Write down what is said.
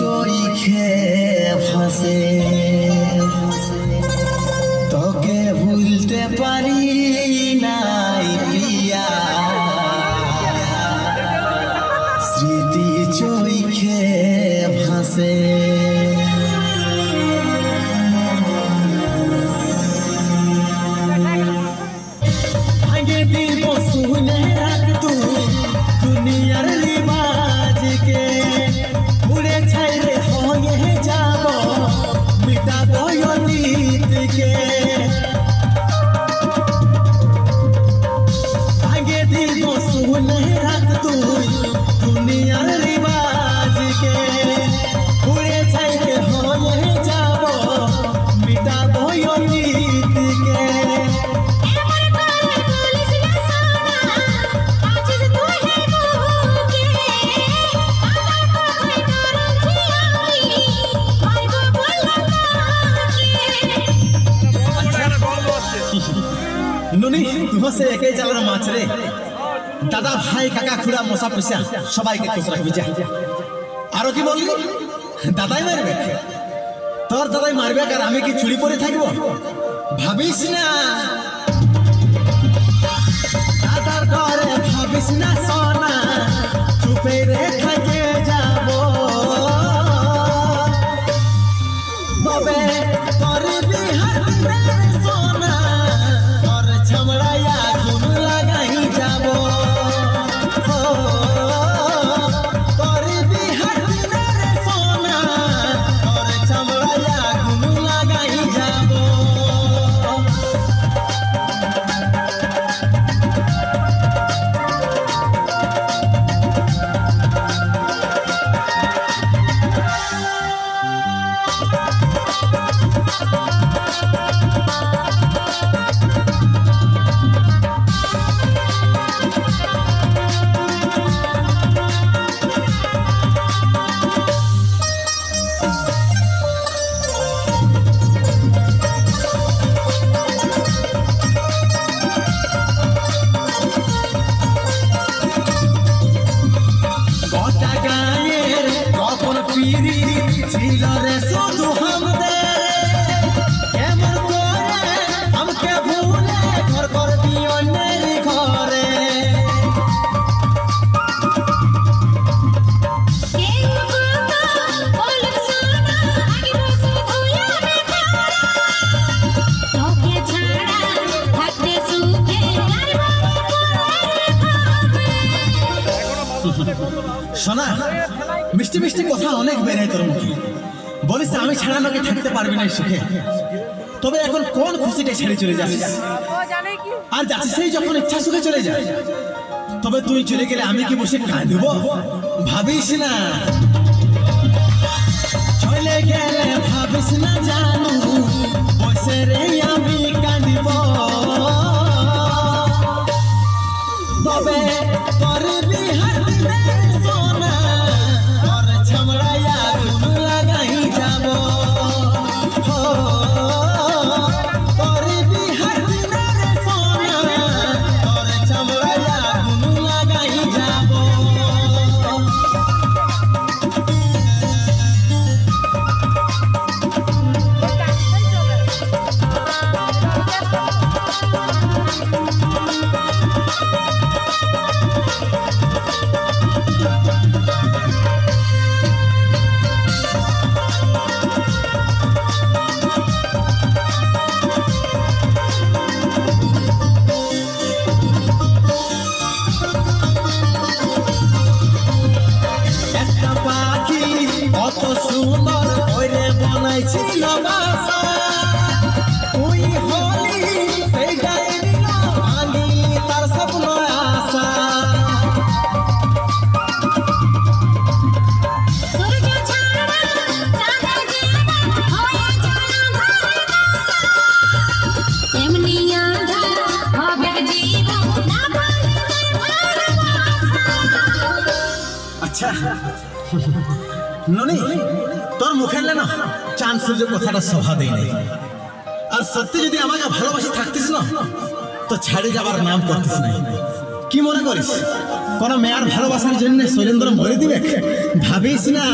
চোখে ভাসে তোকে ভুলতে পারি নাই প্রিয়া স্মৃতি চোখে ভাসে ভাঙে দিব শুনে রাখ তুই দুনিয়ার লিবাজকে উড়ে ছাইরে হয়ে যাব মিটাবো অতীতকে ভাঙে দিব শুনে রাখ তুই দুনিয়ার লিবাজকে উড়ে ছাইরে হয়ে যাব মিটাবো অতীতকে নুনি তুহসে একই জালার মাছ রে দাদা ভাই কাকা খুড়া মশা পিসা সবাইকে খুশ রাখবি যা আরো কি বললি দাদাই মারবে তোর দাদাই মারবে আর আমি কি চুরি পরে থাকবো ভাবিস না দাদার ঘরে ভাবিস না সোনা চুপে রে থেকে যাব তবে তোর বিহার সোনা छमड़ाया गुन लगाई जाबो तोर बिहार रे सोना तोर छमड़ाया गुन लगाई जाबो শোনা মিষ্টি মিষ্টি কথা অনেক বেড়ে তোর মুখে বলিস আমি ছাড়া আমাকে থাকতে পারবি না সুখে তবে এখন কোন খুশিটা ছেড়ে চলে যাচ্ছিস আর যাচ্ছিস সেই যখন ইচ্ছা সুখে চলে যায় তবে তুই চলে গেলে আমি কি বসে কাঁদব ভাবিস না চলে গেলে ভাবিস না জানু বসে রে আমি কাঁদব তবে তোর বিহার সোনা তোর ছমড়ায়া গুন লাগাই যাব তোর বিহার সোনা তোর ছমড়ায়া গুন লাগাই যাব আচ্ছা ননি তোর মুখের না চাঁদ সূর্য কথাটা শোভা দেয় নাই আর সত্যি যদি আমাকে ভালোবাসে থাকতিস না তো ছাড়ে যাবার নাম করতিস নাই কি মনে করিস কোন মেয়ার ভালোবাসার জন্য শৈলেন্দ্র মরে দিবে ভাবিস না